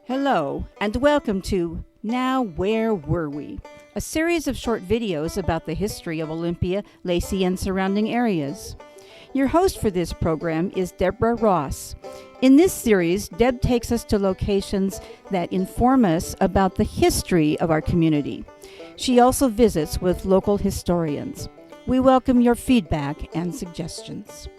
Hello, and welcome to Now Where Were We? A series of short videos about the history of Olympia, Lacey, and surrounding areas. Your host for this program is Deborah Ross. In this series, Deb takes us to locations that inform us about the history of our community. She also visits with local historians. We welcome your feedback and suggestions.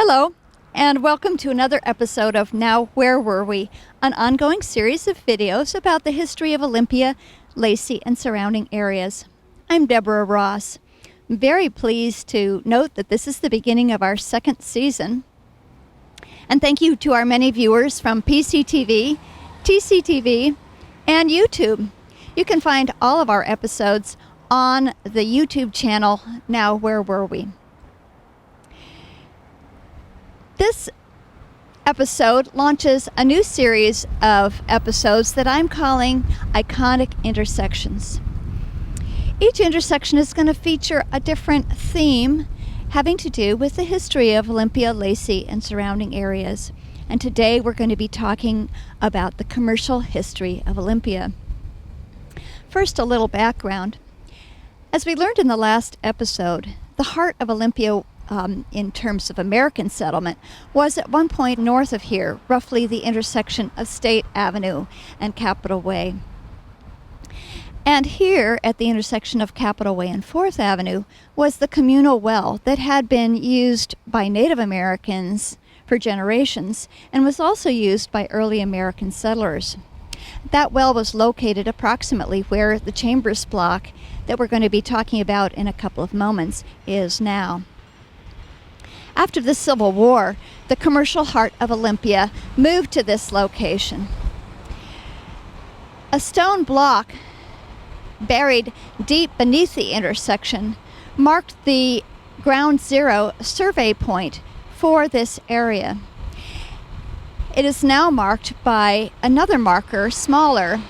Hello, and welcome to another episode of Now Where Were We, an ongoing series of videos about the history of Olympia, Lacey, and surrounding areas. I'm Deborah Ross. I'm very pleased to note that this is the beginning of our second season. And thank you to our many viewers from PCTV, TCTV, and YouTube. You can find all of our episodes on the YouTube channel, Now Where Were We? This episode launches a new series of episodes that I'm calling Iconic Intersections. Each intersection is going to feature a different theme having to do with the history of Olympia, Lacey, and surrounding areas. And today we're going to be talking about the commercial history of Olympia. First, a little background. As we learned in the last episode, the Heart of Olympia in terms of American settlement, was at one point north of here, roughly the intersection of State Avenue and Capitol Way. And here, at the intersection of Capitol Way and 4th Avenue, was the communal well that had been used by Native Americans for generations and was also used by early American settlers. That well was located approximately where the Chambers block that we're going to be talking about in a couple of moments is now. After the Civil War, the commercial heart of Olympia moved to this location. A stone block buried deep beneath the intersection marked the ground zero survey point for this area. It is now marked by another marker, smaller,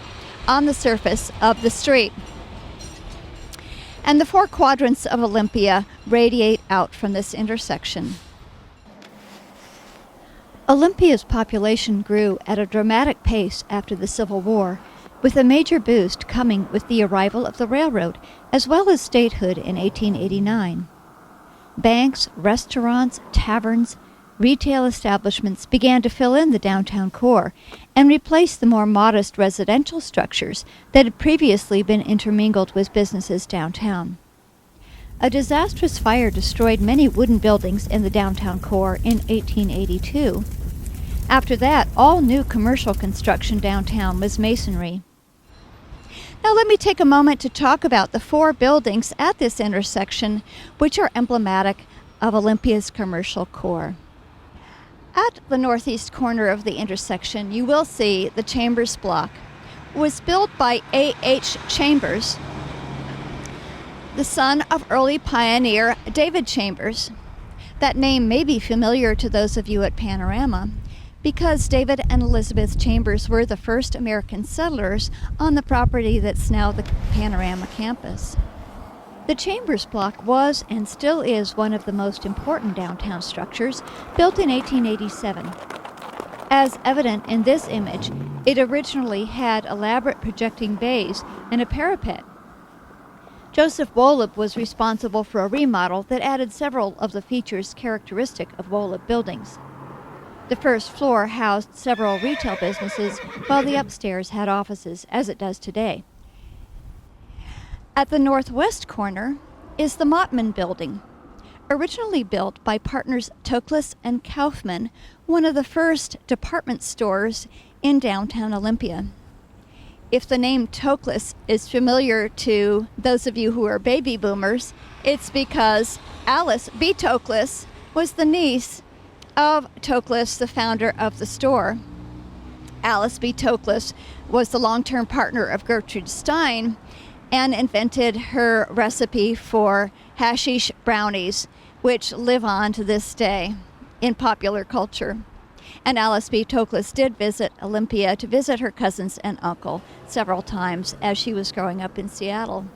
on the surface of the street. And the four quadrants of Olympia radiate out from this intersection. Olympia's population grew at a dramatic pace after the Civil War, with a major boost coming with the arrival of the railroad, as well as statehood in 1889. Banks, restaurants, taverns, retail establishments began to fill in the downtown core and replace the more modest residential structures that had previously been intermingled with businesses downtown. A disastrous fire destroyed many wooden buildings in the downtown core in 1882. After that, all new commercial construction downtown was masonry. Now let me take a moment to talk about the four buildings at this intersection, which are emblematic of Olympia's commercial core. At the northeast corner of the intersection, you will see the Chambers block. It was built by A.H. Chambers, the son of early pioneer David Chambers. That name may be familiar to those of you at Panorama, because David and Elizabeth Chambers were the first American settlers on the property that's now the Panorama campus. The Chambers block was and still is one of the most important downtown structures, built in 1887. As evident in this image, it originally had elaborate projecting bays and a parapet. Joseph Wolub was responsible for a remodel that added several of the features characteristic of Wolub buildings. The first floor housed several retail businesses, while the upstairs had offices, as it does today. At the northwest corner is the Mottman Building, originally built by partners Toklas and Kaufman, one of the first department stores in downtown Olympia. If the name Toklas is familiar to those of you who are baby boomers, it's because Alice B. Toklas was the niece of Toklas, the founder of the store. Alice B. Toklas was the long-term partner of Gertrude Stein and invented her recipe for hashish brownies, which live on to this day in popular culture. And Alice B. Toklas did visit Olympia to visit her cousins and uncle several times as she was growing up in Seattle.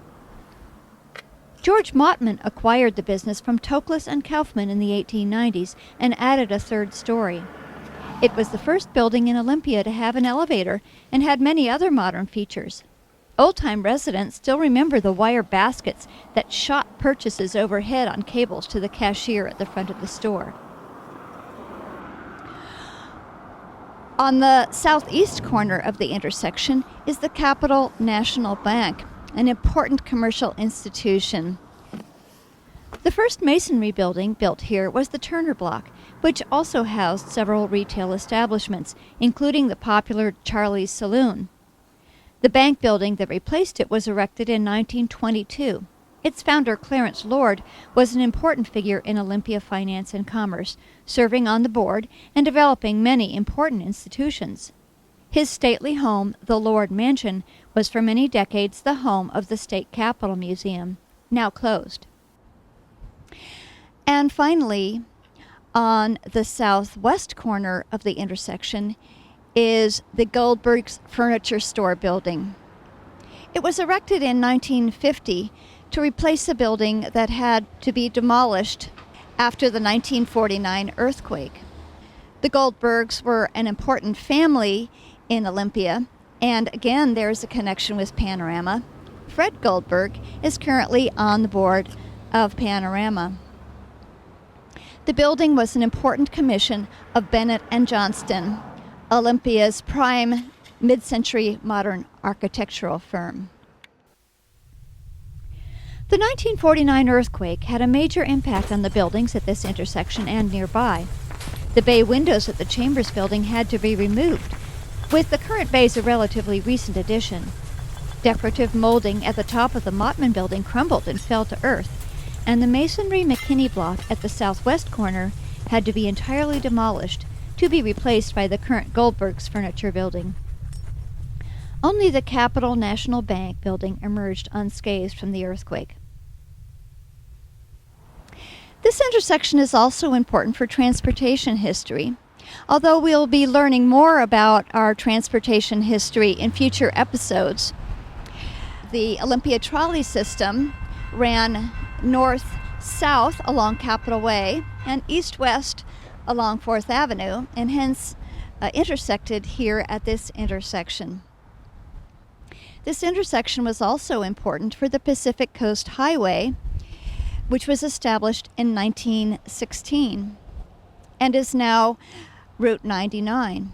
George Mottman acquired the business from Toklas and Kaufman in the 1890s and added a third story. It was the first building in Olympia to have an elevator and had many other modern features. Old-time residents still remember the wire baskets that shot purchases overhead on cables to the cashier at the front of the store. On the southeast corner of the intersection is the Capital National Bank, an important commercial institution. The first masonry building built here was the Turner Block, which also housed several retail establishments, including the popular Charlie's Saloon. The bank building that replaced it was erected in 1922. Its founder, Clarence Lord, was an important figure in Olympia finance and commerce, serving on the board and developing many important institutions. His stately home, the Lord Mansion, was for many decades the home of the State Capitol Museum, now closed. And finally, on the southwest corner of the intersection is the Goldbergs Furniture store building. It was erected in 1950 to replace a building that had to be demolished after the 1949 earthquake. The Goldbergs were an important family in Olympia, and again there's a connection with Panorama. Fred Goldberg is currently on the board of Panorama. The building was an important commission of Bennett and Johnston, Olympia's prime mid-century modern architectural firm. The 1949 earthquake had a major impact on the buildings at this intersection and nearby. The bay windows at the Chambers building had to be removed, with the current bays a relatively recent addition. Decorative molding at the top of the Mottman building crumbled and fell to earth, and the masonry McKinney block at the southwest corner had to be entirely demolished to be replaced by the current Goldbergs Furniture building. Only the Capital National Bank building emerged unscathed from the earthquake. This intersection is also important for transportation history. Although we'll be learning more about our transportation history in future episodes, the Olympia trolley system ran north-south along Capitol Way and east-west along 4th Avenue, and hence intersected here at this intersection. This intersection was also important for the Pacific Coast Highway, which was established in 1916 and is now Route 99.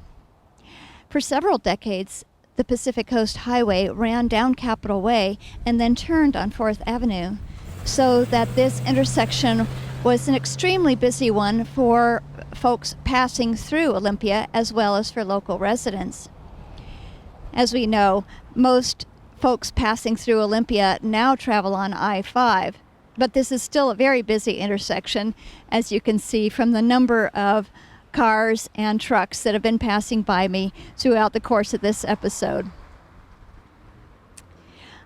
For several decades, the Pacific Coast Highway ran down Capitol Way and then turned on 4th Avenue, so that this intersection was an extremely busy one for folks passing through Olympia as well as for local residents. As we know, most folks passing through Olympia now travel on I-5, but this is still a very busy intersection, as you can see from the number of cars and trucks that have been passing by me throughout the course of this episode.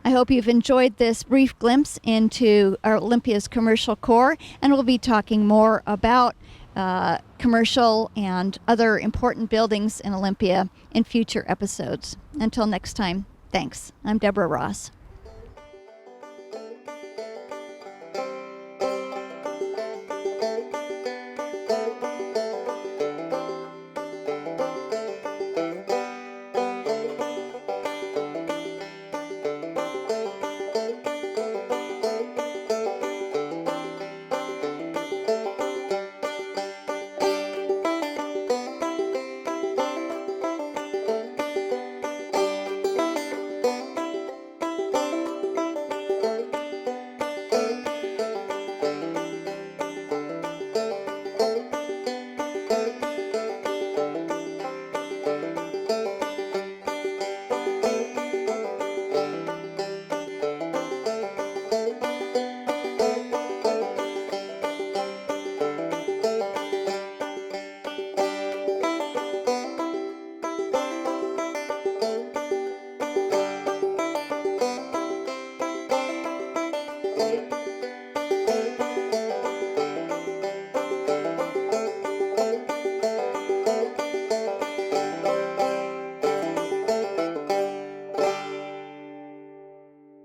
I hope you've enjoyed this brief glimpse into our Olympia's commercial core, and we'll be talking more about commercial and other important buildings in Olympia in future episodes. Until next time, thanks. I'm Deborah Ross.